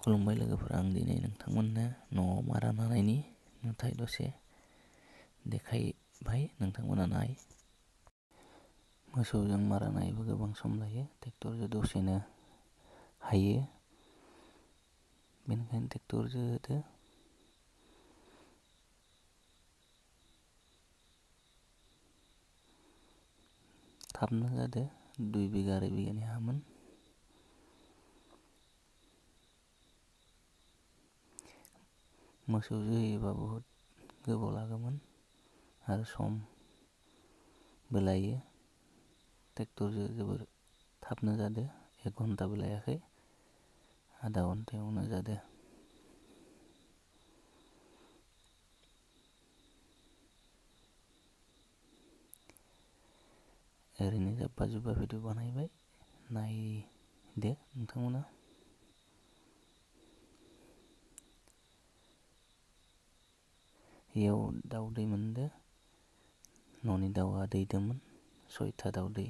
खुलुमबाय लोगोफोर, आं दिनै नोंथांमोननो न'आव मारा नानायनि नुथाय दसे देखायबाय। नोंथांमोना नाय। मोसौजों मारा नायोबा गोबां सम लायो, ट्रेक्टरजों दसेनो हायो। बेनिखायनो ट्रेक्टरजों होदो। थाबनो जादो, 2 बिगा 2.5 बिगानि हामोन। मोसौजों होयोबा बहुद गोबाव लागौमोन आरो समबो लायो। ट्रेक्टरजों जोबोर थाबनो जादो, 1 घन्टाबो लायाखै, आधा घन्टायावनो जादो। ओरैनो जाब्बा जुब्बा भिडिअ बानायबाय, नायदो नोंथांमोना। इयाव दाउदै मोनदो, न'नि दाउआ दैदोंमोन, 6था दाउदै।